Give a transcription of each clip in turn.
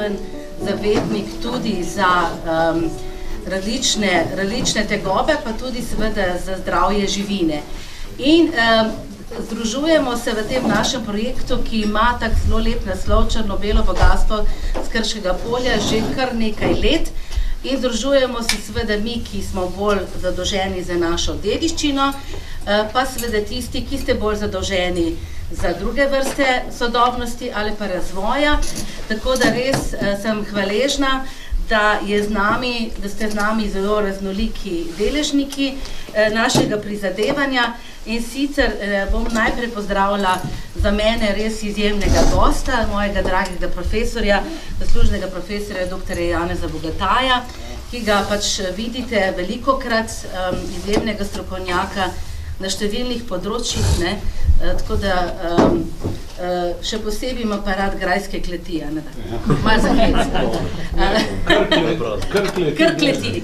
pomemben zavetnik tudi za različne tegobe, pa tudi seveda za zdravje živine. In združujemo se v tem našem projektu, ki ima tak zelo lep naslov Črno-belo bogastvo s Krškega polja že kar nekaj let. In združujemo se seveda mi, ki smo bolj zadolženi za našo dediščino, pa seveda tisti, ki ste bolj zadolženi za druge vrste sodobnosti ali pa razvoja. Tako da res sem hvaležna, da ste z nami zelo raznoliki deležniki našega prizadevanja. In sicer bom najprej pozdravila za mene res izjemnega gosta, mojega dragega profesorja, zaslužnega profesorja dr. Janeza Bogataja, ki ga pač vidite velikokrat, izjemnega strokovnjaka na številnih področjih, ne? Tako da še posebej ima pa rad grajske kleti, ne da? Malo za Kar kleti.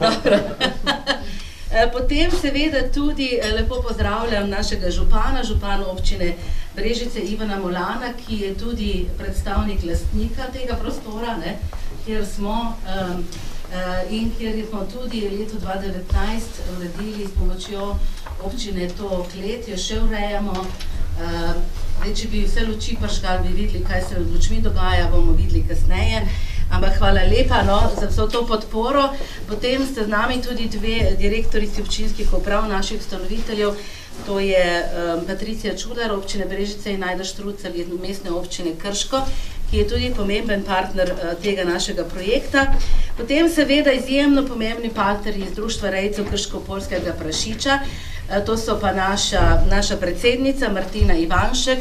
Dobro. Potem seveda tudi lepo pozdravljam našega župana občine Brežice Ivana Molana, ki je tudi predstavnik lastnika tega prostora, ne, kjer smo in kjer smo tudi leto 2019 uredili s pomočjo občine to klet, jo še urejamo. Če bi vse luči prškali, bi videli, kaj se med lučmi dogaja, bomo videli kasneje. Ampak hvala lepa za vso to podporo. Potem ste z nami tudi dve direktorici občinskih uprav, naših ustanoviteljev. To je Patricija Čudar, občine Brežice, in Najda Štrucelj iz mestne občine Krško, ki je tudi pomemben partner tega našega projekta. Potem seveda izjemno pomembni partnerji iz Društva rejcev Krško-Poljskega prašiča. To so pa naša predsednica Martina Ivanšek,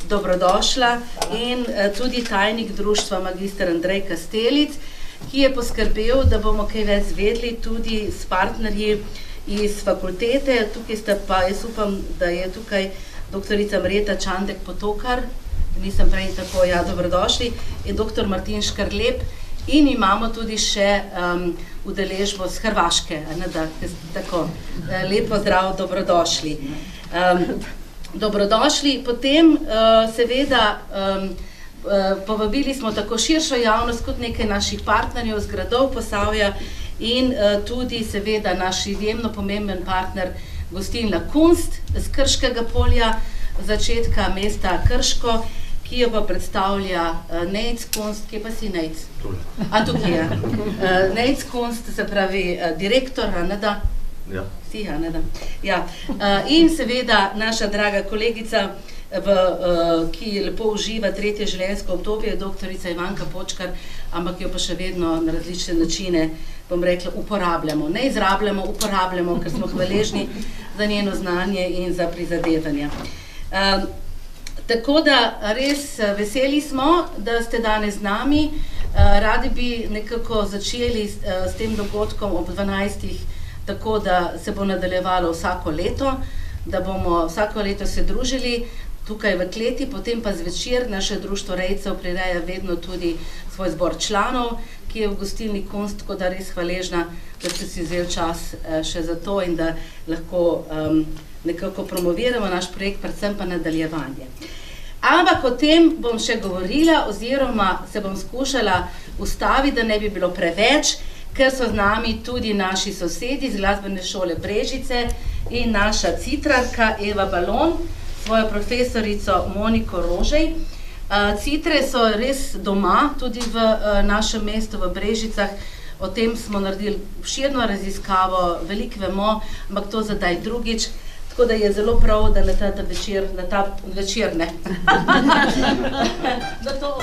dobrodošla, in tudi tajnik društva magister Andrej Kastelic, ki je poskrbel, da bomo kaj več vedeli tudi s partnerji iz fakultete. Tukaj sta pa, jaz upam, da je tukaj doktorica Marjeta Čandek-Potokar, nisem prej tako, ja, dobrodošli, in doktor Martin Škarlep, in imamo tudi še udeležbo z Hrvaške, tako, lepo zdrav, dobrodošli. Dobrodošli. Potem seveda povabili smo tako širšo javnost kot nekaj naših partnerjev z gradov Posavja in tudi seveda naš izjemno pomemben partner gostilna Kunst z Krškega polja, začetka mesta Krško, ki jo pa predstavlja Nejc Kunst. Kje pa si Nejc? Tukaj je. Nejc Kunst, se pravi direktor, ne da? Ja. Si, ne da? Ja. In seveda naša draga kolegica, ki lepo uživa tretje življenjsko obdobje, doktorica Ivanka Počkar, ampak jo pa še vedno na različne načine, bom rekla, uporabljamo. Ne izrabljamo, uporabljamo, ker smo hvaležni za njeno znanje in za prizadevanja. Tako da res veseli smo, da ste danes z nami. Radi bi nekako začeli s tem dogodkom ob 12. tako, da se bo nadaljevalo vsako leto, da bomo vsako leto se družili tukaj v kleti, potem pa zvečer naše društvo rejcev prireja vedno tudi svoj zbor članov, ki je v gostilni Kunst, tako da res hvaležna, da ste si vzeli čas še za to in da lahko nekako promoviramo naš projekt, predvsem pa nadaljevanje. Ampak o tem bom še govorila, oziroma se bom skušala ustaviti, da ne bi bilo preveč, ker so z nami tudi naši sosedi z glasbene šole Brežice in naša citrarka Eva Balon, svojo profesorico Moniko Rožej. Citre so res doma, tudi v našem mestu, v Brežicah. O tem smo naredili obširno raziskavo, veliko vemo, ampak to zdaj drugič. Tako da je zelo prav, da na ta večer, ne. Da to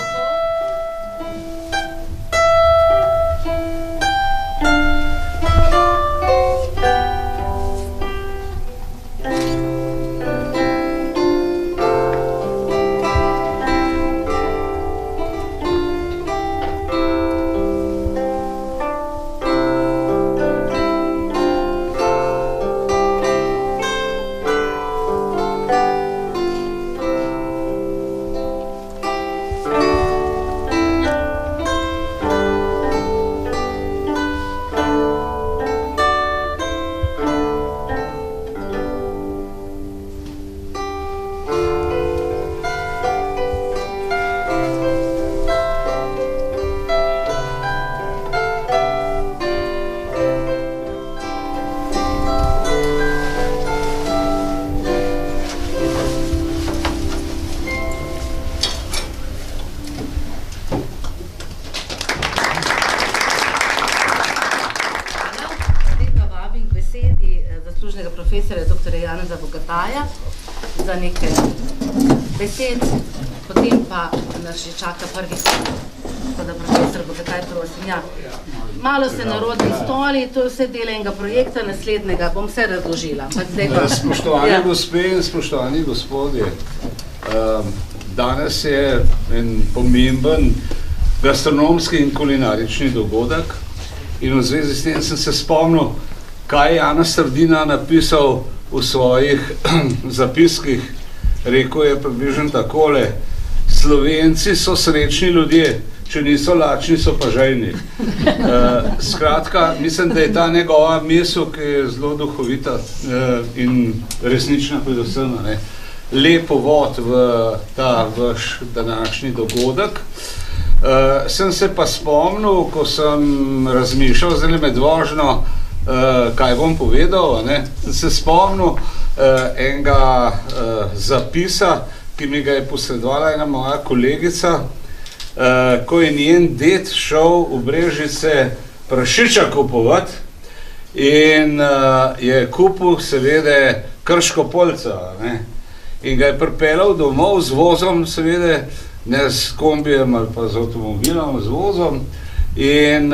Janeza Bogataja za nekaj besed, potem pa nas že čaka prvi krog. Tako da, profesor Bogataj, prosim, ja. Malo se narodni stoli, to je vse del enega projekta, naslednjega bom vse razložila. Spoštovani gospe in spoštovani gospodje, danes je en pomemben gastronomski in kulinarični dogodek in v zvezi s tem sem se spomnil, kaj je Janez Trdina napisal v svojih zapiskih. Rekel je približno takole: Slovenci so srečni ljudje, če niso lačni, so pa žejni. Skratka, mislim, da je ta njegova misel, ki je zelo duhovita in resnična predvsem, lep uvod v ta vaš današnji dogodek. Sem se pa spomnil, ko sem razmišljal zdaj med vožnjo, kaj bom povedal, sem se spomnil enega zapisa, ki mi ga je posredovala ena moja kolegica, ko je njen ded šel v Brežice prašiča kupovat in je kupil seveda krškopolca, in ga je pripeljal domov z vozom, seveda, ne s kombijem ali pa z avtomobilom, z vozom, in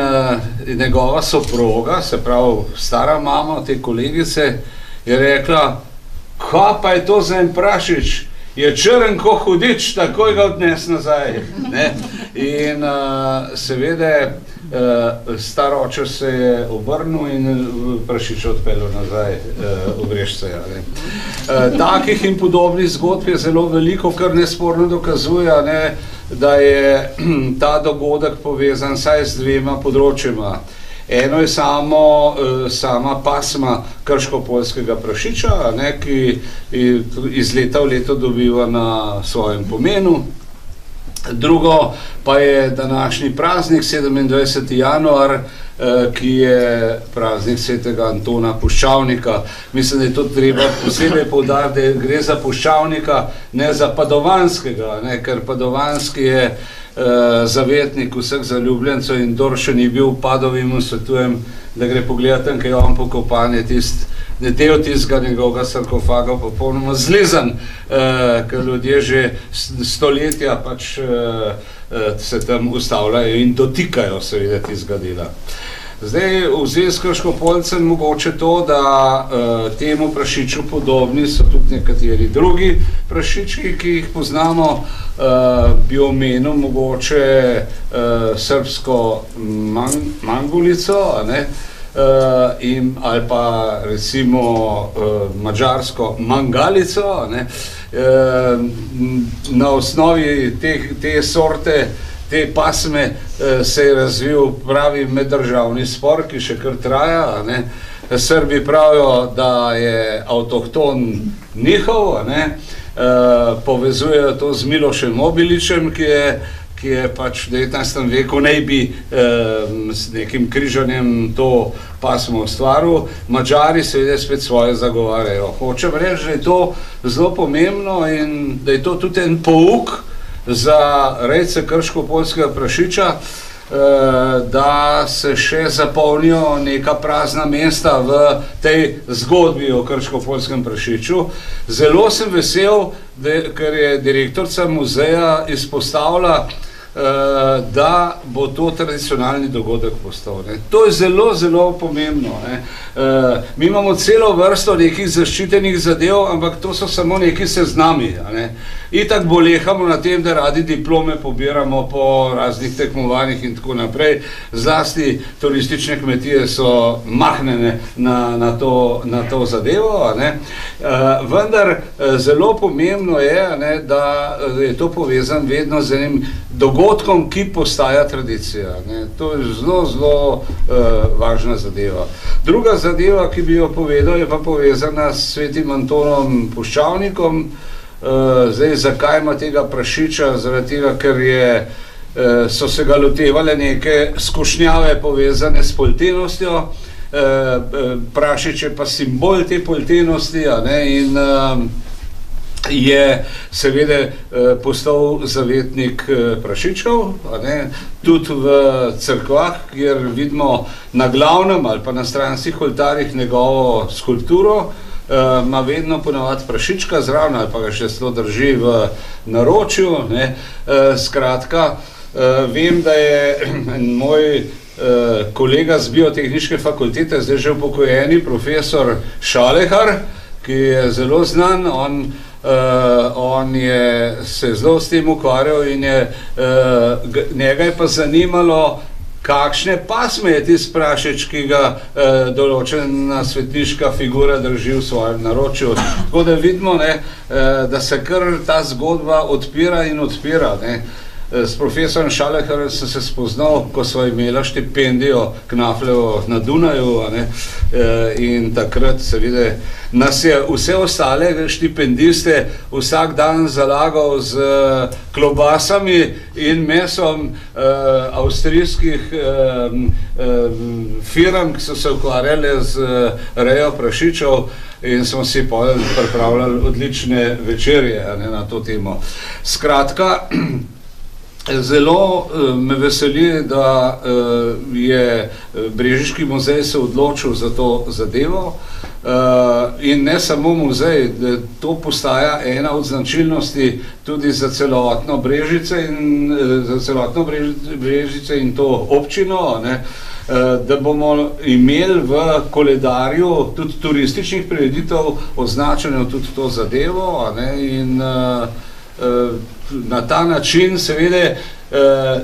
njegova soproga, se pravi stara mama te kolegice, je rekla: "Kaj pa je to za en prašič? Je črn ko hudič, takoj ga odnes nazaj." In seveda star oče se je obrnil in prašič odpeljal nazaj v Brežice. Takih in podobnih zgodb je zelo veliko, kar nesporno dokazuje, da je ta dogodek povezan vsaj z dvema področjima. Eno je sama pasma krškopoljskega prašiča, ki iz leta v leto dobiva na svojem pomenu. Drugo pa je današnji praznik, 27. januar, ki je praznik svetega Antona Puščavnika. Mislim, da je to treba posebej poudariti, da gre za Puščavnika, ne za Padovanskega, ker Padovanski je zavetnik vseh zaljubljencev in kdor še ni bil v Padovi, mu svetujem, da gre pogledati tam, kaj je on pokopan, je del tistega njegovega sarkofaga popolnoma zlizan, ker ljudje že stoletja pač se tam ustavljajo in dotikajo seveda tistega dela. Zdaj, v zvezi s krškopolcem mogoče to, da temu prašiču podobni so tudi nekateri drugi prašički, ki jih poznamo. Bi omenil mogoče srbsko mangulico, ali pa recimo madžarsko mangalico. Na osnovi te sorte, te pasme se je razvil pravi meddržavni spor, ki še kar traja. Srbi pravijo, da je avtohton njihov, povezujejo to z Milošem Obilićem, ki je pač v 19. veku naj bi s nekim križanjem to pasmo ustvaril. Madžari seveda spet svoje zagovarjajo. Hočem reči, da je to zelo pomembno in da je to tudi en pouk za rejce krškopoljskega prašiča, da se še zapolnijo neka prazna mesta v tej zgodbi o krškopoljskem prašiču. Zelo sem vesel, ker je direktorica muzeja izpostavila, da bo to tradicionalni dogodek postal. To je zelo, zelo pomembno. Mi imamo celo vrsto nekih zaščitenih zadev, ampak to so samo neki seznami. Itak bolehamo na tem, da radi diplome pobiramo po raznih tekmovanjih in tako naprej. Zlasti turistične kmetije so mahnjene na to zadevo. Vendar zelo pomembno je, da je to povezan vedno z enim dogodkom, ki postaja tradicija. To je zelo, zelo važna zadeva. Druga zadeva, ki bi jo povedal, je pa povezana s svetim Antonom Puščavnikom. Zdaj, zakaj ima tega prašiča? Zaradi tega, ker so se ga lotevale neke skušnjave povezane s poltenostjo. Prašič je pa simbol te poltenosti in je seveda postal zavetnik prašičkov, tudi v cerkvah, kjer vidimo na glavnem ali pa na stranskih oltarjih njegovo skulpturo ima vedno ponavadi prašička zraven ali pa ga še zelo drži v naročju, ne. Skratka, vem, da je moj kolega z biotehniške fakultete, zdaj že upokojeni profesor Šalehar, ki je zelo znan, on je se zelo s tem ukvarjal in njega je pa zanimalo, kakšne pasme je tisti prašič, ki ga določena svetniška figura drži v svojem naročju. Tako da vidimo, ne, da se kar ta zgodba odpira in odpira. Ne. S profesorom Šaleharjem sem se spoznal, ko sva imela štipendijo Knafljevo na Dunaju, ne, in takrat seveda nas je vse ostale štipendiste vsak dan zalagal z klobasami in mesom avstrijskih firm, ki so se ukvarjali z rejo prašičev, in smo si pripravljali odlične večerje, ne, na to temo. Skratka, zelo me veseli, da je Brežiški muzej se odločil za to zadevo in ne samo muzej, da to postaja ena od značilnosti tudi za celotno Brežice in to občino, ne, da bomo imeli v koledarju tudi turističnih prireditev označeno tudi to zadevo, ne, in na ta način seveda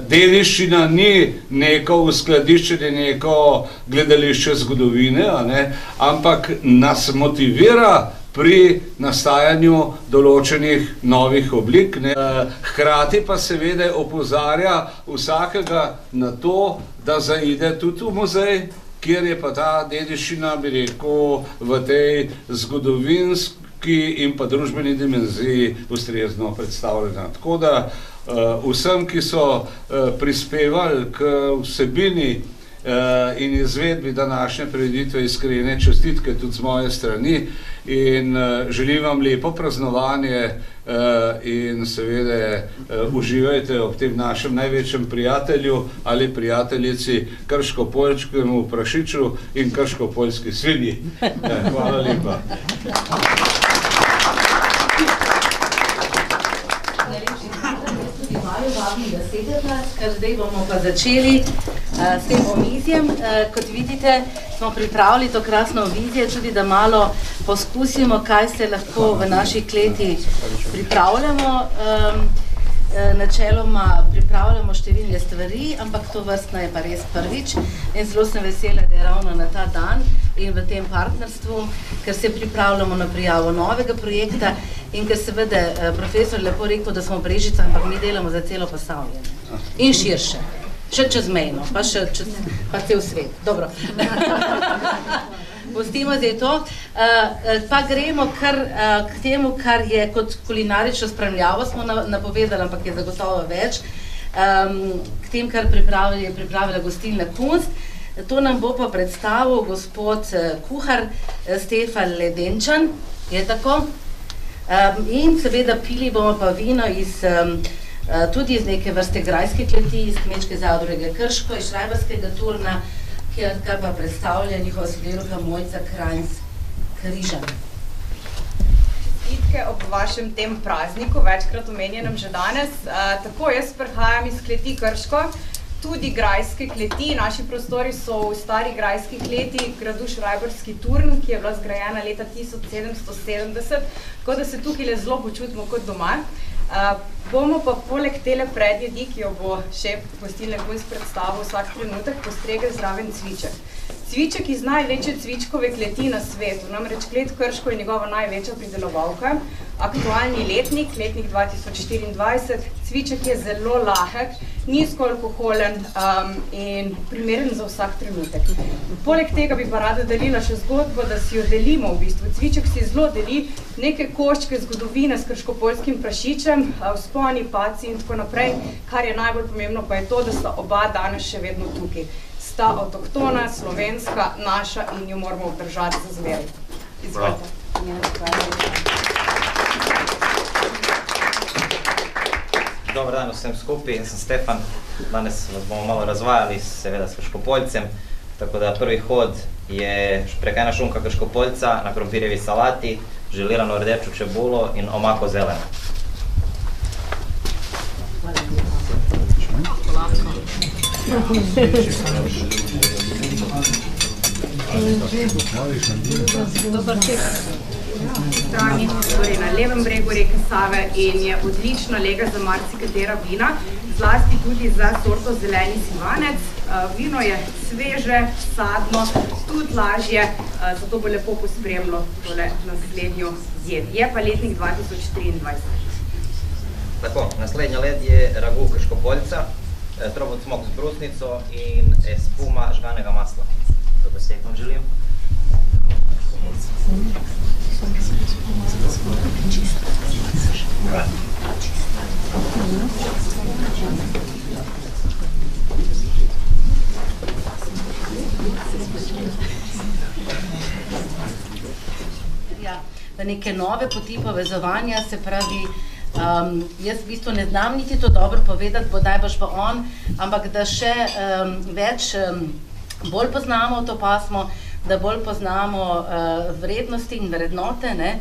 dediščina ni neko uskladiščenje, neko gledališče zgodovine, ne, ampak nas motivira pri nastajanju določenih novih oblik, ne. Hkrati pa seveda opozarja vsakega na to, da zaide tudi v muzej, kjer je pa ta dediščina, bi rekel, v tej zgodovinski in pa družbeni dimenziji ustrezno predstavljena. Tako da vsem, ki so prispevali k vsebini in izvedbi današnje prireditve, iskrene čestitke tudi z moje strani in želim vam lepo praznovanje in seveda uživajte ob tem našem največjem prijatelju ali prijateljici, krško-poljskemu prašiču in krško-poljski svinji. Hvala lepa. Ker zdaj bomo pa začeli s tem omizjem. Kot vidite, smo pripravili to krasno omizje, tudi da malo poskusimo, kaj se lahko v naši kleti pripravljamo. Načeloma pripravljamo številne stvari, ampak to vrstno je pa res prvič. In zelo sem vesela, da je ravno na ta dan in v tem partnerstvu, ker se pripravljamo na prijavo novega projekta in ker seveda profesor lepo rekel, da smo v Brežicah, ampak mi delamo za celo Posavje. In širše. Še čezmejno, pa cel svet. Dobro. Pustimo zdaj to. Pa gremo kar k temu, kar je kot kulinarično spremljavo smo napovedali, ampak je zagotovo več. K tem, kar je pripravila gostilna Kunst. To nam bo pa predstavil gospod kuhar Stefan Ledenčan, je tako? In seveda pili bomo pa vino tudi iz neke vrste grajske kleti, iz Kmečke zadruge Krško, iz Šrajbarskega turna, kar pa predstavlja njihova sodelavka Mojca Krajnc-Križan. Čestitke ob vašem tem prazniku, večkrat omenjenem že danes. Tako, jaz prihajam iz kleti Krško, tudi grajske kleti. Naši prostori so v stari grajski kleti gradu Šrajbarski turn, ki je bila zgrajena leta 1770, tako da se tukaj zelo počutimo kot doma. Bomo pa poleg tele predjedi, ki jo bo šef gostilne Kunst predstavil vsak trenutek, postregli zraven cviček. Cviček iz največje cvičkove kleti na svetu, namreč klet Krško je njegova največja pridelovalka. Aktualni letnik 2024, cviček je zelo lahek, nizko alkoholen in primeren za vsak trenutek. Poleg tega bi pa rada delila še zgodbo, da si jo delimo v bistvu. Cviček si zelo deli neke koščke zgodovine s krškopoljskim prašičem, vzponi, paci in tako naprej. Kar je najbolj pomembno pa je to, da sta oba danes še vedno tukaj. Sta avtohtona, slovenska, naša in jo moramo obdržati za zmeraj. Izvolite. Dobar dan vsem skupaj, jaz sem Stefan. Danes vas bomo malo razvajali seveda s Krškopoljcem. Tako da prvi hod je šprekana šunka krškopoljca na krompirjevi salati, želirano rdečo čebulo in omako zeleno. Strani, torej na levem bregu reke Save in je odlična lega za marsikatera vina, zlasti tudi za sorto zeleni sivanec. Vino je sveže, sadno, tudi lažje, zato bo lepo pospremilo tole naslednjo jed. Je pa letnik 2023. Tako, naslednji led je ragu krškopoljca, trobot smok z brusnico in espuma žganega masla. Dober stek vam želim. Ja, da neke nove poti povezovanja, se pravi, jaz v bistvu ne znam niti to dobro povedati, bo najbrž pa on, ampak da še bolj poznamo to pasmo, da bolj poznamo vrednosti in vrednote, ne?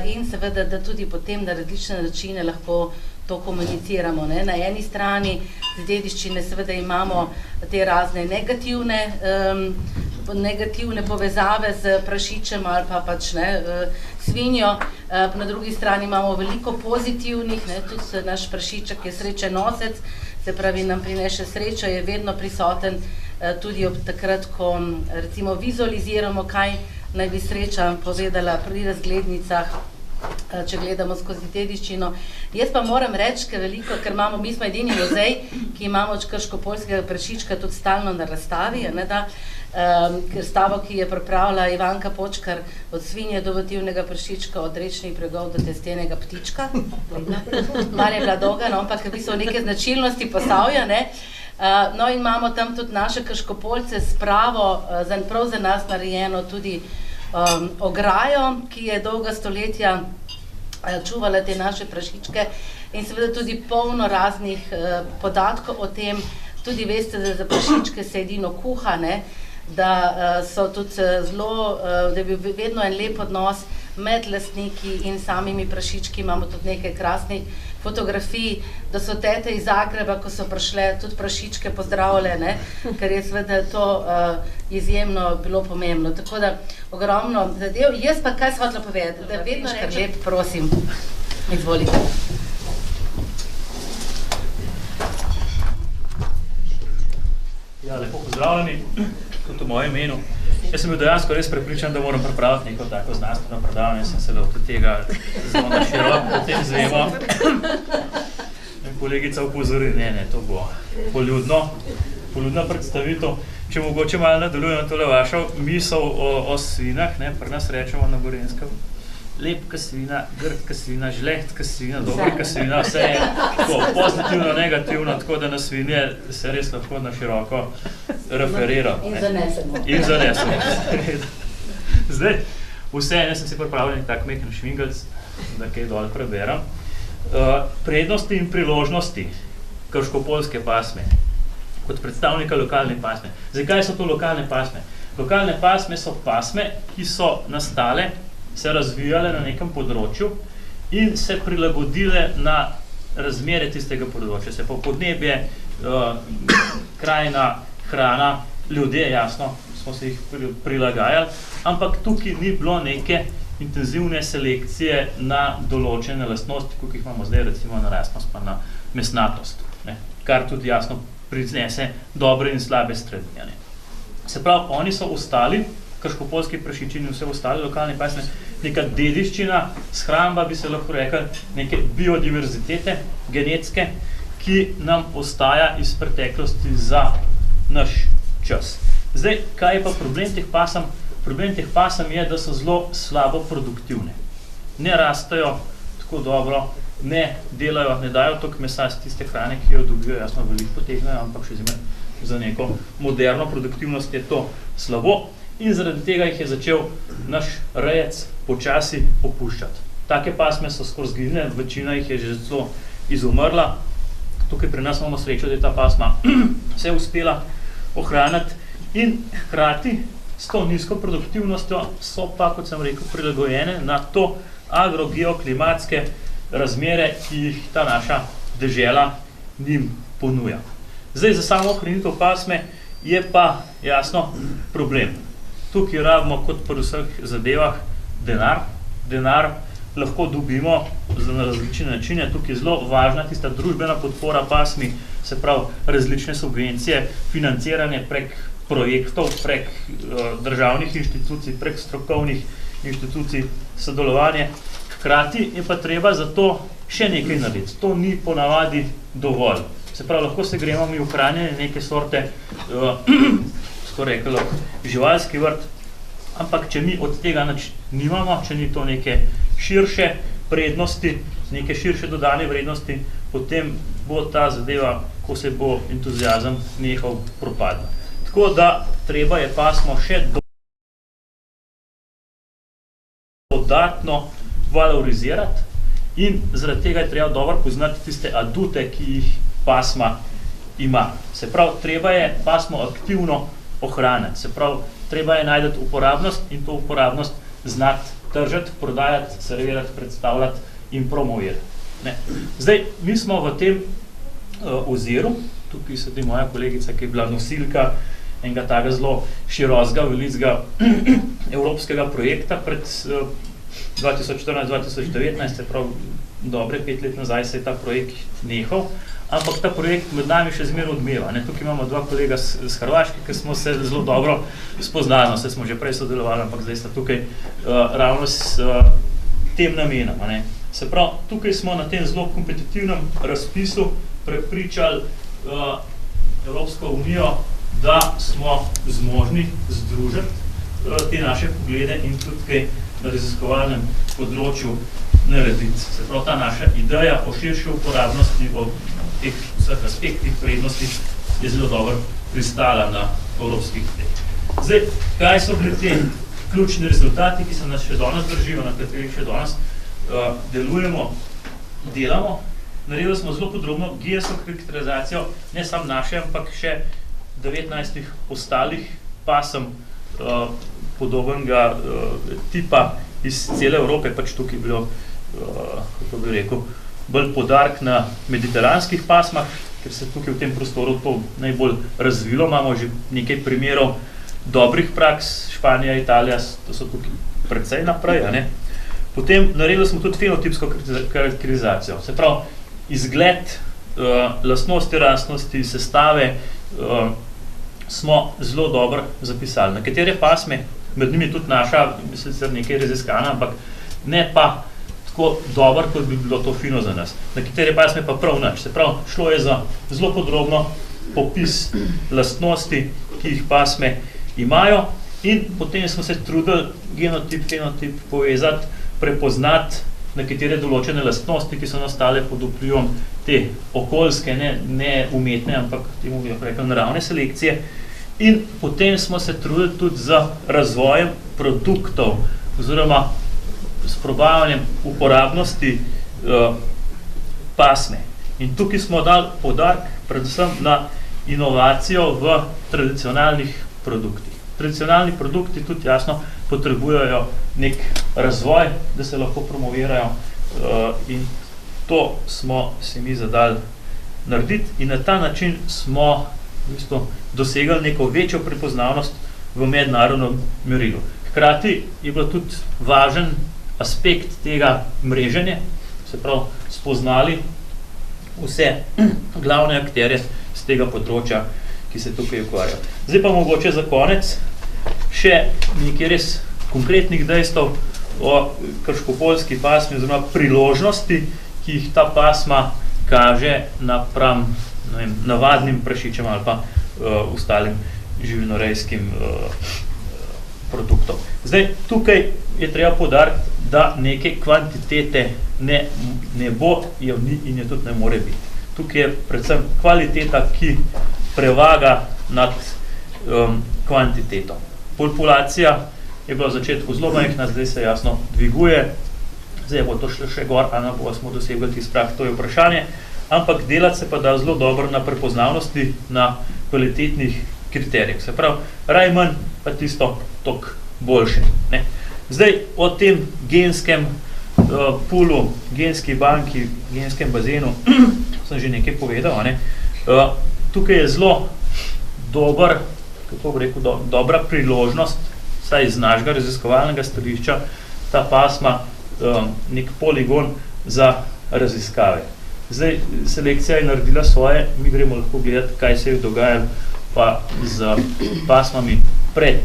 In seveda, da tudi potem na različne načine lahko to komuniciramo. Ne? Na eni strani z dediščine seveda imamo te razne negativne povezave z prašičem ali pa pač svinjo, na drugi strani imamo veliko pozitivnih, ne? Tudi naš prašiček je srečenosec, se pravi, nam prineše srečo, je vedno prisoten tudi ob takrat, ko recimo vizualiziramo, kaj naj bi sreča povedala pri razglednicah, če gledamo skozi dediščino. Jaz pa moram reči, ker mi smo edini muzej, ki imamo krškopoljskega prašička tudi stalno na razstavi, razstavo, ki je pripravila Ivanka Počkar, od svinje do votivnega prašička, od rečnih bregov do testenega ptička. Malo je bila dolga, no, ampak so neke značilnosti Posavja, ne. No, in imamo tam tudi naše krškopoljce s pravo, prav za nas narejeno tudi ograjo, ki je dolga stoletja čuvala te naše prašičke in seveda tudi polno raznih podatkov o tem. Tudi veste, da za prašičke se edino kuha, ne, da so tudi zelo, da je bil vedno en lep odnos med lastniki in samimi prašički. Imamo tudi nekaj krasnih fotografij, da so tete iz Zagreba, ko so prišle, tudi prašičke pozdravile, ne, ker je seveda to izjemno bilo pomembno. Tako da ogromno zadev. Jaz pa kaj sem hotela povedati, da vedno rečem, lep, prosim, izvolite. Ja, lepo pozdravljeni, kot v mojem imenu. Jaz sem bil dejansko res prepričan, da moram pripraviti neko tako znanstveno predavanje, sem se od tega zelo na široko potem zajema. Kolegica upozori, ne, to bo poljudna predstavitev. Če mogoče malo nadaljujem tole vašo misel o svinah, pri nas rečemo na Gorenjskem, lepka svina, grdka svina, žlehtka svina, dobrika svina, vse je tako pozitivno, negativno, tako da na svinje se res lahko na široko referira. In zanesemo. In zanesemo. Zdaj, vseeno sem si pripravljen tak meken švingalc, da kaj dol preberam. Prednosti in priložnosti krškopoljske pasme, kot predstavnika lokalne pasme. Zakaj so to lokalne pasme? Lokalne pasme so pasme, ki so nastale, se razvijale na nekem področju in se prilagodile na razmere tistega področja. Se pa podnebje, krajina, hrana, ljudje, jasno, smo se jih prilagajali, ampak tukaj ni bilo neke intenzivne selekcije na določene lastnosti, kot jih imamo zdaj, recimo na rastnost pa na mesnatost, ne? Kar tudi jasno priznese dobre in slabe strani. Se pravi, oni so ostali, krškopoljski prašiči in vse ostale lokalne pasme, neka dediščina, shramba bi se lahko rekli, neke biodiverzitete, genetske, ki nam ostaja iz preteklosti za naš čas. Zdaj, kaj je pa problem teh pasem? Problem teh pasem je, da so zelo slabo produktivne. Ne rastejo tako dobro, ne delajo, ne dajo toliko mesa z tiste hrane, ki jo dobijo, jasno veliko potegnejo, ampak še za neko moderno produktivnost je to slabo. In zaradi tega jih je začel naš rejec počasi opuščati. Take pasme so skoraj zginile, večina jih je že zelo izumrla. Tukaj pri nas imamo srečo, da je ta pasma vse uspela ohraniti in hkrati s to nizko produktivnostjo so pa, kot sem rekel, prilagojene na to agrogeoklimatske razmere, ki jih ta naša dežela njim ponuja. Zdaj, za samo ohranitev pasme je pa jasno problem. Tukaj rabimo, kot pri vseh zadevah, denar. Denar lahko dobimo na različne načine. Tukaj je zelo važna tista družbena podpora pasmi, se pravi različne subvencije, financiranje prek projektov, prek državnih inštitucij, prek strokovnih inštitucij, sodelovanje. Hkrati je pa treba za to še nekaj narediti. To ni ponavadi dovolj. Se pravi, lahko se gremo mi v hranjenje neke sorte, skoraj rekla, živalski vrt, ampak če mi od tega nimamo, če ni to neke širše prednosti, neke širše dodane vrednosti, potem bo ta zadeva, ko se bo entuziazem nehal propadla. Tako da treba je pasmo še dodatno valorizirati in zaradi tega je treba dobro poznati tiste adute, ki jih pasma ima. Se pravi, treba je pasmo aktivno ohraniti. Se pravi, treba je najti uporabnost in to uporabnost znati tržiti, prodajati, servirati, predstavljati in promovirati. Zdaj, mi smo v tem oziru, tukaj sedi moja kolegica, ki je bila nosilka enega takega zelo širokega, velikega evropskega projekta pred 2014-2019, se pravi, dobre 5 let nazaj se je ta projekt nehal, ampak ta projekt med nami še zmeraj odmeva. Tukaj imamo dva kolega z Hrvaške, ki smo se zelo dobro spoznali, se smo že prej sodelovali, ampak zdaj sta tukaj ravno s tem namenom. Se pravi, tukaj smo na tem zelo kompetitivnem razpisu prepričali Evropsko unijo, da smo zmožni združiti te naše poglede in tudi kaj na raziskovalnem področju narediti. Se pravi, ta naša ideja o širši uporabnosti, o teh vseh aspektih prednosti je zelo dobro pristala na evropskih tleh. Zdaj, kaj so bili te ključni rezultati, ki se nas še danes držijo, na katerih še danes delamo? Naredili smo zelo podrobno geokarakterizacijo, ne samo naše, ampak še 19 ostalih pasem podobnega tipa iz cele Evrope, pač tukaj je bilo, kako bi rekel, bolj poudarek na mediteranskih pasmah, ker se tukaj v tem prostoru to najbolj razvilo. Imamo že nekaj primerov dobrih praks, Španija, Italija, to so tukaj precej naprej. Potem naredili smo tudi fenotipsko karakterizacijo, se pravi, izgled, lastnosti, rasnosti, sestave smo zelo dobro zapisali. Nekatere pasme, med njimi tudi naša, sicer nekaj raziskana, ampak ne pa tako dobro, kot bi bilo to fino za nas. Nekatere pasme pa prav nič. Se pravi, šlo je za zelo podrobno popis lastnosti, ki jih pasme imajo, in potem smo se trudili genotip, fenotip povezati, prepoznati nekatere določene lastnosti, ki so nastale pod vplivom te okoljske, ne umetne, ampak temu bi rekel naravne selekcije. In potem smo se trudili tudi za razvojem produktov oziroma s probavanjem uporabnosti pasme. In tukaj smo dali poudarek predvsem na inovacijo v tradicionalnih produktih. Tradicionalni produkti tudi jasno potrebujejo nek razvoj, da se lahko promovirajo, in to smo si mi zadali narediti in na ta način smo v bistvu dosegli neko večjo prepoznavnost v mednarodnem merilu. Hkrati je bil tudi važen aspekt tega mreženja, se pravi, spoznali vse glavne akterje z tega področja, ki se tukaj ukvarjajo. Zdaj pa mogoče za konec še nekaj res konkretnih dejstev o krškopoljski pasmi oziroma priložnosti, ki jih ta pasma kaže napram navadnim prašičem ali pa ostalim živinorejskim produktom. Zdaj, tukaj je treba poudariti, da neke kvantitete ne bo, je ni in je tudi ne more biti. Tukaj je predvsem kvaliteta, ki prevaga nad kvantiteto. Populacija je bila v začetku zelo majhna, zdaj se jasno dviguje, zdaj bo to šlo še gor, ali bo smo dosegli tisti prah, to je vprašanje, ampak delati se pa da zelo dobro na prepoznavnosti, na kvalitetnih kriterijih. Se pravi, raj manj, pa tisto toliko boljše. Ne. Zdaj, o tem genskem pulu, genski banki, genskem bazenu, sem že nekaj povedal, ne. Tukaj je zelo dober, kako bi rekel, dobra priložnost, saj iz našega raziskovalnega stališča, ta pasma, nek poligon za raziskave. Zdaj, selekcija je naredila svoje, mi gremo lahko gledati, kaj se je dogajalo pa z pasmami pred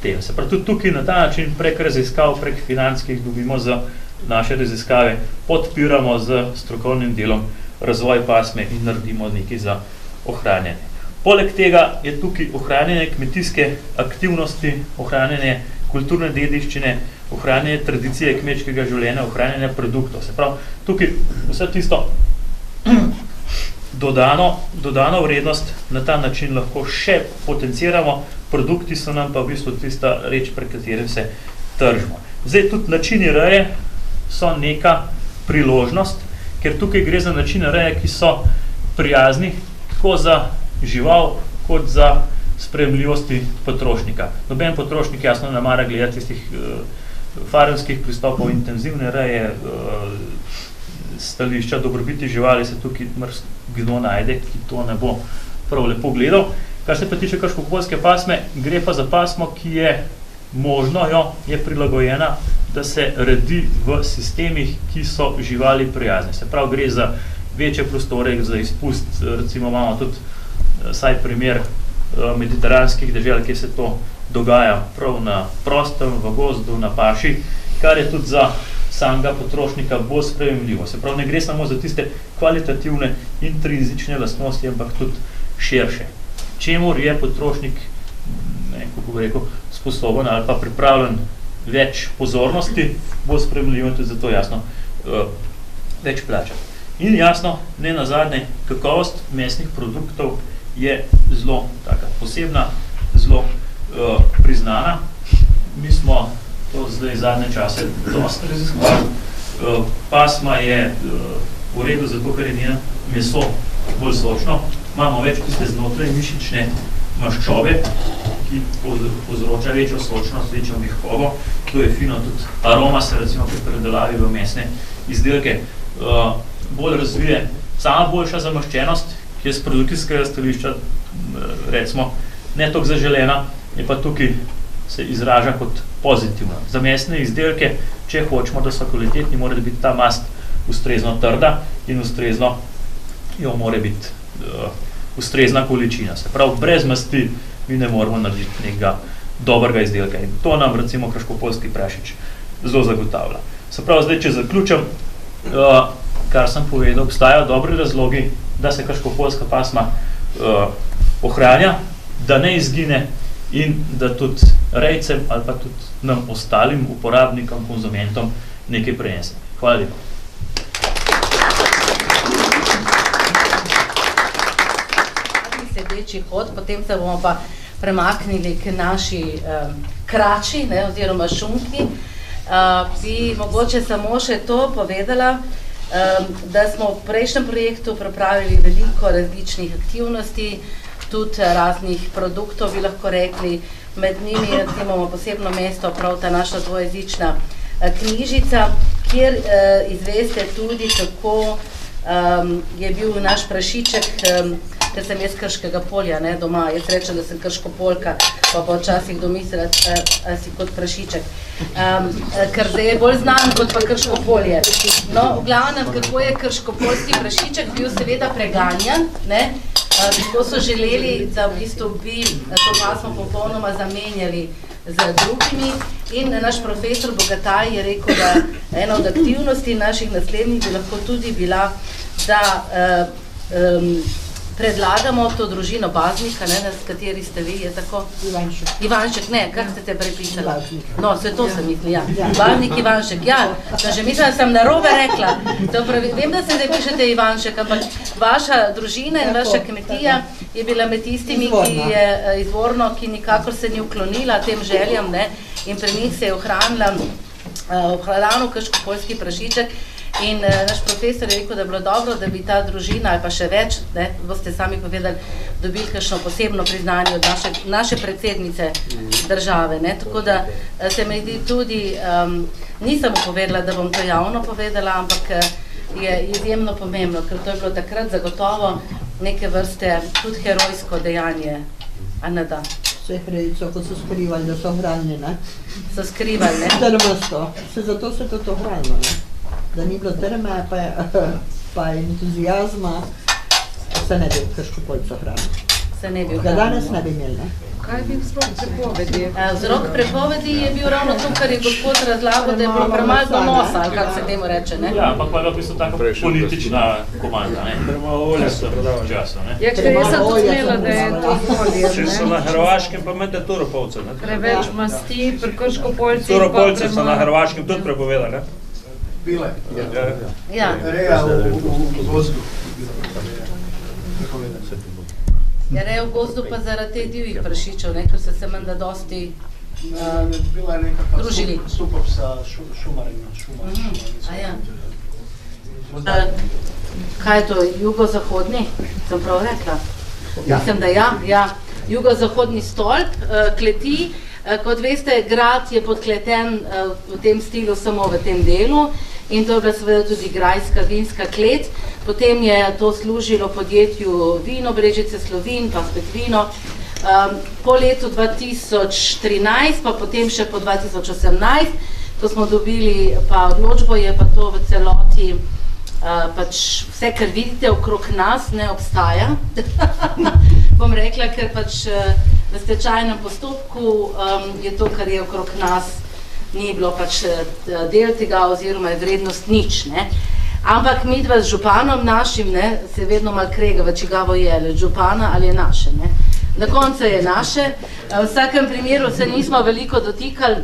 tem. Se pravi, tudi tukaj na ta način prek raziskav, prek financ, ki jih dobimo za naše raziskave, podpiramo z strokovnim delom razvoj pasme in naredimo nekaj za ohranjanje. Poleg tega je tukaj ohranjanje kmetijske aktivnosti, ohranjanje kulturne dediščine, ohranjanje tradicije kmečkega življenja, ohranjanje produktov. Se pravi, tukaj vse tisto dodano vrednost na ta način lahko še potenciramo, produkti so nam pa v bistvu tista reč, pre katerim se tržimo. Zdaj, tudi načini reje so neka priložnost, ker tukaj gre za načine reje, ki so prijazni tako za žival, kot za sprejemljivosti potrošnika. Noben potrošnik jasno ne mara gledati tistih farmskih pristopov, intenzivne reje, stališča dobrobiti živali se tukaj kdo najde, ki to ne bo prav lepo gledal. Kar se pa tiče krškopoljske pasme, gre pa za pasmo, ki je možno, je prilagojena, da se redi v sistemih, ki so živali prijazni. Se pravi, gre za večje prostore, za izpust, recimo imamo tudi saj primer mediteranskih dežel, kjer se to dogaja prav na prostem, v gozdu, na paši, kar je tudi za samega potrošnika bolj sprejemljivo. Se pravi, ne gre samo za tiste kvalitativne intrinzične lastnosti, ampak tudi širše. Čemur je potrošnik, kako bi rekel, sposoben ali pa pripravljen več pozornosti, bolj sprejemljivo, tudi zato jasno več plačati. In jasno, ne nazadnje, kakovost mesnih produktov je zelo taka posebna, zelo priznana. Mi smo to zdaj zadnje čase dosti raziskovali. Pasma je v redu zato, ker je njeno meso bolj sočno. Imamo več tiste znotraj mišične maščobe, ki povzroča večjo sočnost, večjo mehkobo. To je fino, tudi aroma se recimo pri predelavi v mesne izdelke bolj razvije. Sama boljša zamaščenost, ki je z produkcijskega stališča recimo ne toliko zaželena, je pa tukaj se izraža kot pozitivno. Za mesne izdelke, če hočemo, da so kvalitetni, mora biti ta mast ustrezno trda in ustrezno jo mora biti ustrezna količina. Se pravi, brez masti mi ne moramo narediti nekega dobrega izdelka. In to nam recimo krškopoljski prašič zelo zagotavlja. Se pravi, zdaj, če zaključim, kar sem povedal, obstajajo dobri razlogi, da se krškopoljska pasma ohranja, da ne izgine in da tudi rejcem ali pa tudi nam ostalim uporabnikom, konzumentom nekaj prenese. Hvala lepa. Sedeči hod, potem se bomo pa premaknili k naši krači, oziroma šunki. Bi mogoče samo še to povedala, da smo v prejšnjem projektu pripravili veliko različnih aktivnosti, tudi raznih produktov, bi lahko rekli. Med njimi imamo posebno mesto prav ta naša dvojezična knjižica, kjer izveste tudi, kako je bil naš prašiček, ker sem jaz Krškega polja doma. Jaz rečem, da sem Krškopoljka, pa včasih domislila, si kot prašiček. Ker zdaj je bolj znan kot pa Krškopolje. No, v glavnem, kako je krškopoljski prašiček bil seveda preganjan, tako so želeli, da v bistvu bi to pasmo popolnoma zamenjali z drugimi. In naš profesor Bogataj je rekel, da ena od aktivnosti naših naslednjih bi lahko tudi bila, da predlagamo to družino Baznika, s kateri ste vi, je tako? Ivanšek, ne, kak ste te prepisali? No, sve to sem mislil, ja. Baznik Ivanšek, ja. Sem že mislila, da sem narobe rekla. Vem, da se zdaj pišete Ivanšek, ampak vaša družina in vaša kmetija je bila med tistimi, ki je izvorno, ki nikakor se ni uklonila tem željam, in pri njih se je ohranila krškopoljski prašiček. In naš profesor je rekel, da je bilo dobro, da bi ta družina ali pa še več, ne, boste sami povedali, dobili kakšno posebno priznanje od naše predsednice države. Ne. Tako da se mi zdi tudi, nisem povedala, da bom to javno povedala, ampak je izjemno pomembno, ker to je bilo takrat zagotovo neke vrste tudi herojsko dejanje. A ne da? Vse Hredico, ko so skrivali, da so hranjeni, ne? So skrivali, ne? Trmasto. Zato se to hranilo, ne? Da ni bilo trme, pa entuzijazma, se ne bi v Krško-Poljcu hranili. Se ne bi ga danes ne bi imeli, ne? Kaj je bil vzrok prepovedi? Vzrok prepovedi je bil ravno to, kar je gospod razlagal, da je bilo premalo donosa, ali kako se temu reče, ne? Ja, ampak pa je v bistvu tako politična komanda, ne? Premalo olja se prodava časa, ne? Ja, ker jaz sem tudi imela, da je to bolje, Če so na Hrvaškem, pa imate Turopoljce, ne? preveč masti, pri Krško-Poljci pa Turopoljce so na Hrvaškem tudi prepovedali, ne? Bile. Ja. Reja v gozdu. Ja, reja v gozdu pa zaradi teh divjih prašičev, ne, ker so se menda dosti Bila je nekakva družili. stupov sa šumarima. A ja. Kaj je to, jugozahodni? Sem prav rekla? Mislim, da ja. Jugozahodni stolp, kleti. Kot veste, grad je podkleten v tem stilu samo v tem delu in to je bila seveda tudi grajska vinska klet. Potem je to služilo podjetju Vino, Brežice Slovin, pa spet Vino. Po letu 2013, pa potem še po 2018, ko smo dobili pa odločbo, je pa to v celoti pač vse, kar vidite okrog nas, ne obstaja. Bom rekla, ker pač v stečajnem postopku je to, kar je okrog nas, ni bilo pač del tega oziroma je vrednost nič, ne. Ampak midva z županom našim, ne, se vedno malo kregava, čigavo je, ali župana ali je naše, ne. Na koncu je naše. V vsakem primeru se nismo veliko dotikali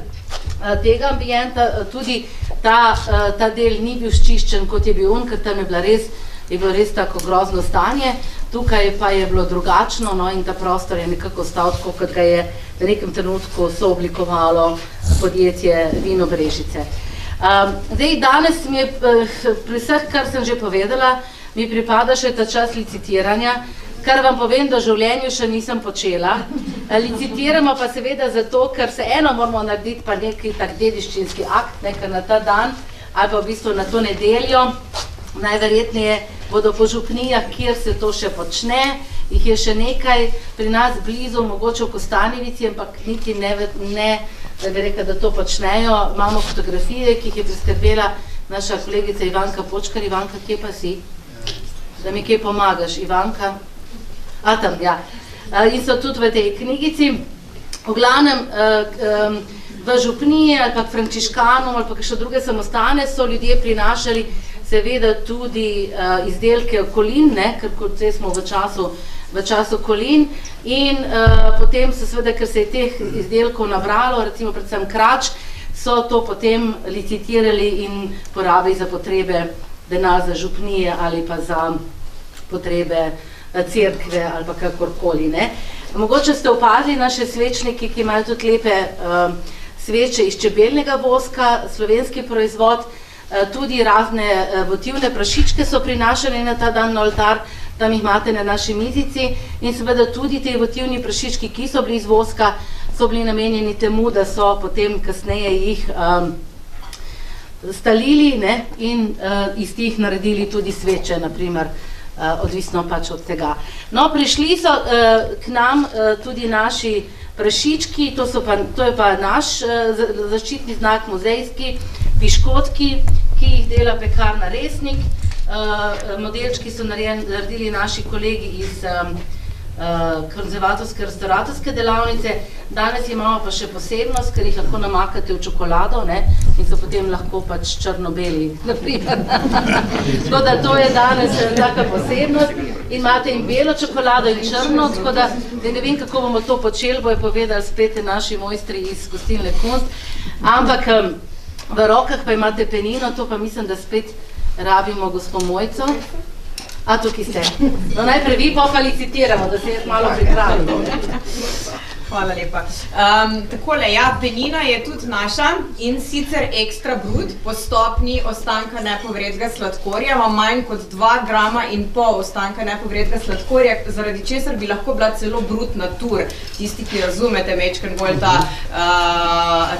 tega ambienta, tudi ta del ni bil sčiščen, kot je bil on, ker tam je bilo res tako grozno stanje. Tukaj pa je bilo drugačno, no, in ta prostor je nekako ostal tako, kot ga je v nekem trenutku sooblikovalo podjetje Vino Brežice. Zdaj, danes mi je, pri vseh, kar sem že povedala, mi pripada še ta čas licitiranja, kar vam povem, da v življenju še nisem počela. Licitiramo pa seveda zato, ker se eno moramo narediti pa neki tak dediščinski akt, nekaj na ta dan, ali pa v bistvu na to nedeljo. Najverjetneje bodo po župnijah, kjer se to še počne, jih je še nekaj pri nas blizu, mogoče v Kostanjevici, ampak niti ne, da bi rekla, da to počnejo. Imamo fotografije, ki jih je priskrbela naša kolegica Ivanka Počkar. Ivanka, kje pa si? Da mi kaj pomagaš, Ivanka? A tam, ja. In so tudi v tej knjigici. V glavnem, v župniji ali pa frančiškanom ali pa kakšne druge samostane so ljudje prinašali seveda tudi izdelke kolin, ne, ker kot smo v času kolin in potem se seveda, ker se je teh izdelkov nabralo, recimo predvsem krač, so to potem licitirali in porabili za potrebe denar za župnije ali pa za potrebe cerkve ali pa kakorkoli, ne. Mogoče ste opazili naše svečniki, ki imajo tudi lepe sveče iz čebeljnega voska, slovenski proizvod, tudi razne votivne prašičke so prinašali na ta dan na oltar, tam jih imate na naši mizici in seveda tudi te votivni prašički, ki so bili iz voska, so bili namenjeni temu, da so potem kasneje jih stalili, ne, in iz tih naredili tudi sveče, naprimer, odvisno pač od tega. No, prišli so k nam tudi naši prašički, to je pa naš zaščitni znak muzejski, piškotki, ki jih dela pekarna Resnik. Modelčki so naredili naši kolegi iz konzervatorske restauratorske delavnice. Danes imamo pa še posebnost, ker jih lahko namakate v čokolado, ne, in so potem lahko pač črno-beli, naprimer. Tako da to je danes taka posebnost. In imate in belo čokolado in črno, tako da ne vem, kako bomo to počeli, bojo povedali spet naši mojstri iz gostilne Kunst. Ampak v rokah pa imate penino, to pa mislim, da spet rabimo gospo Mojco. A, tukaj ste. No, najprej vi pa licitiramo, da se jaz malo pripravim. Hvala lepa. Takole, ja, penina je tudi naša in sicer ekstra brut po stopni ostanka nepovrednega sladkorja, ima manj kot 2,5 grama ostanka nepovrednega sladkorja, zaradi česar bi lahko bila celo brut natur, tisti, ki razumete mečken bolj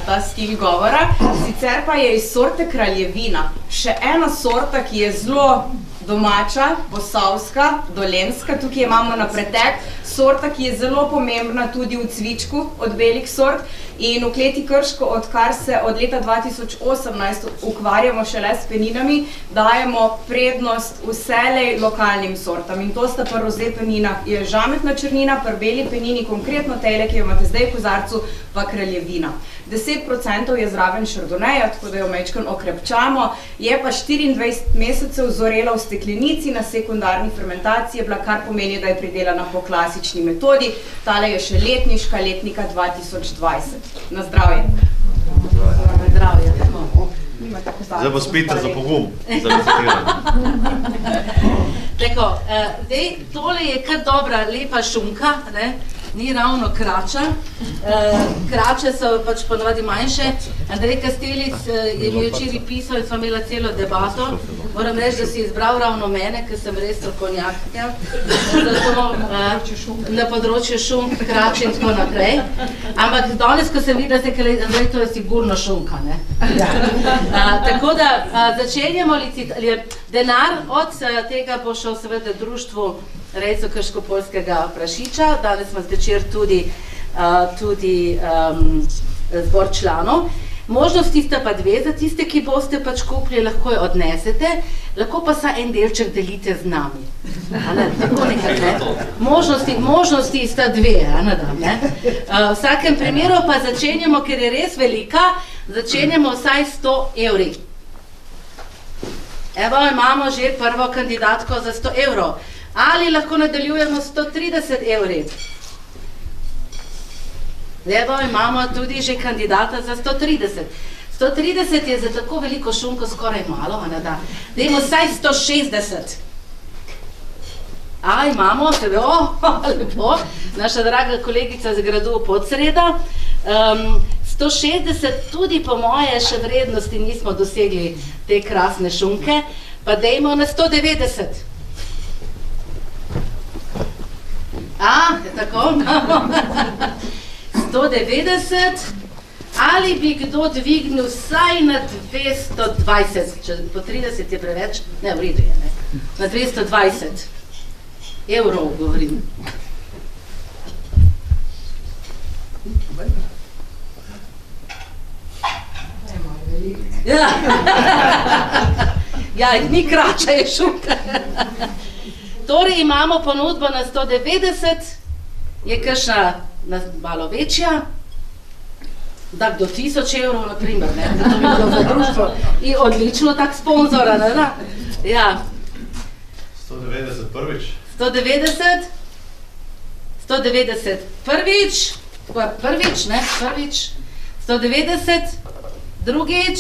ta stil govora. Sicer pa je iz sorte kraljevina še ena sorta, ki je zelo domača, posavska, dolenjska, tukaj imamo na pretek, sorta, ki je zelo pomembna tudi v cvičku od belih sort in v kleti Krško, odkar se od leta 2018 ukvarjamo šele s peninami, dajemo prednost vselej lokalnim sortam in to sta pa roze penina, je žametna črnina, pri beli penini, konkretno tejle, ki jo imate zdaj v kozarcu, pa kraljevina. 10% je zraven šardoneja, tako da jo majčkeno okrepčamo, je pa 24 mesecev zorela v steklenici na sekundarni fermentaciji, je bila, kar pomeni, da je pridelana po klasični metodi. Tale je še letniška, letnika 2020. Na zdravje. Na zdravje. Zdaj bo spite za pogum, za recikliranje. Tako, tole je kar dobra, lepa šunka, ne? Ni ravno krača. Krače so pač ponovadi manjše. Andrej Kastelic je mi včeraj pisal in smo imela celo debato. Moram reči, da si izbral ravno mene, ker sem res strokovnjakinja. Zato na področju šunk, krače in tako naprej. Ampak danes, ko sem videla, Andrej, to je sigurno šunka, ne? Tako da začenjamo denar od tega bo šel seveda društvu rejcev krško-poljskega prašiča. Danes smo zvečer tudi zbor članov. Možnosti sta pa dve za tiste, ki boste pač kupili, lahko jo odnesete, lahko pa sa en delček delite z nami. Tako nekako, možnosti sta dve, ne? V vsakem primeru pa začenjamo, ker je res velika, začenjamo vsaj 100 evri. Evo, imamo že prvo kandidatko za 100 evrov. Ali lahko nadaljujemo 130 evri? Evo, imamo tudi že kandidata za 130. 130 je za tako veliko šunko skoraj malo, ne da? Dajmo vsaj 160. A, imamo, lepo, naša draga kolegica z gradu Podsreda. 160, tudi po moje še vrednosti nismo dosegli te krasne šunke, pa dajmo na 190. A, je tako? 190, ali bi kdo dvignil vsaj na 220, po 30 je preveč, ne, v redu je, ne, na 220 evrov govorim. Ja, ni krača, je šunka. Torej imamo ponudbo na 190, je kakšna malo večja, da do 1000 evrov, na primer, ne, da to bi bilo za društvo. In odlično tak sponzora, ne, da? Ja. 190 prvič. 190. 190 prvič, ne, prvič. 190, drugič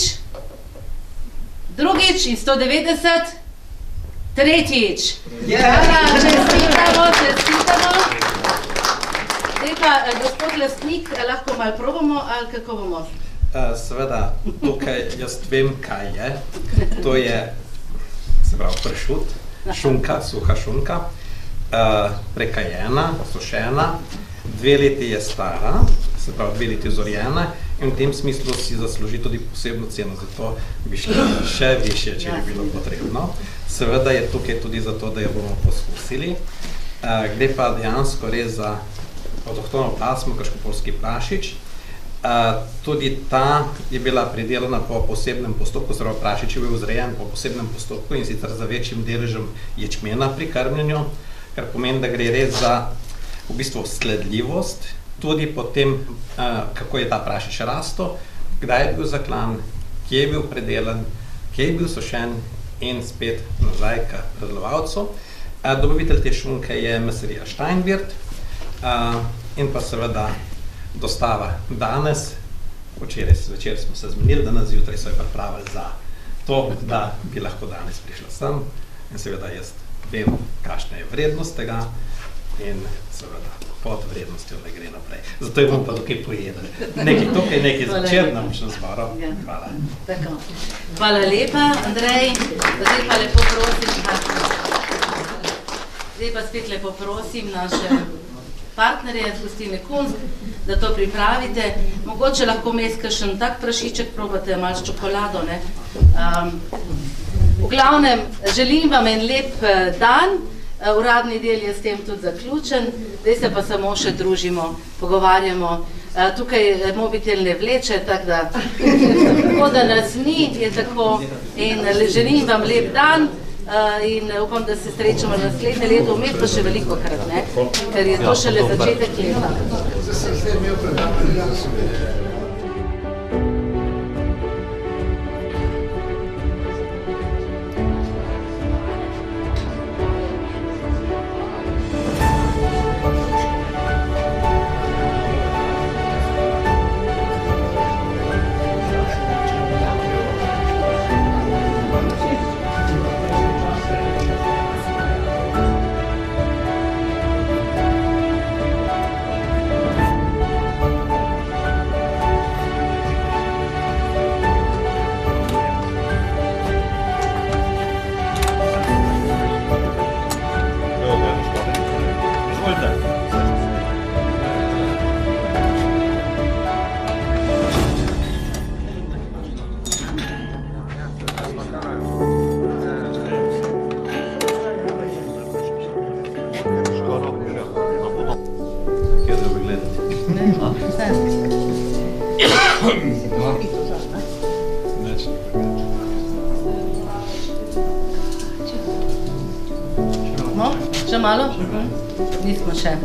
in 190, tretjič. Čestitamo. Zdaj pa, gospod lastnik, lahko malo probamo, ali kako bomo? Seveda, tukaj jaz vem, kaj je. To je, se pravi, pršut, šunka, suha šunka, prekajena, sušena, 2 leti je stara, se pravi 2 leti zorjena in v tem smislu si zasluži tudi posebno ceno, zato bi šli še višje, če bi bilo potrebno. Seveda je tukaj tudi zato, da jo bomo poskusili. Gre pa dejansko res za avtohtono pasmo, krško-poljski prašič. Tudi ta je bila pridelana po posebnem postopku, se pravi prašič je bil vzrejen po posebnem postopku in sicer za večjim deležem ječmena pri krmljenju, kar pomeni, da gre res za v bistvu sledljivost, tudi potem, kako je ta prašič rastel, kdaj je bil zaklan, kje je bil predelan, kje je bil sušen in spet nazaj k predelovalcu. Dobavitelj te šunke je meserija Steinwirt in pa seveda dostava danes, včeraj zvečer smo se zmenili, danes zjutraj so jo pripravili za to, da bi lahko danes prišla sem in seveda jaz vem, kakšna je vrednost tega in seveda pod vrednostjo ne gre naprej. Zato jo bom pa tukaj pojedel. Nekaj tukaj, nekaj zvečer na učnem zboru. Hvala. Tako. Hvala lepa, Andrej. Zdaj pa lepo prosim, spet lepo prosim naše partnerje z gostilne Kunst, da to pripravite. Mogoče lahko mes kakšen tak prašiček probate, malo s čokolado, ne? V glavnem, želim vam en lep dan. Uradni del je s tem tudi zaključen, zdaj se pa samo še družimo, pogovarjamo. Tukaj mobitel ne vleče, tako da nas ni, je tako. In želim vam lep dan in upam, da se srečamo naslednje leto, vmes pa še veliko krat, ne? Ker je to šele začetek leta. No, še malo? Nismo še.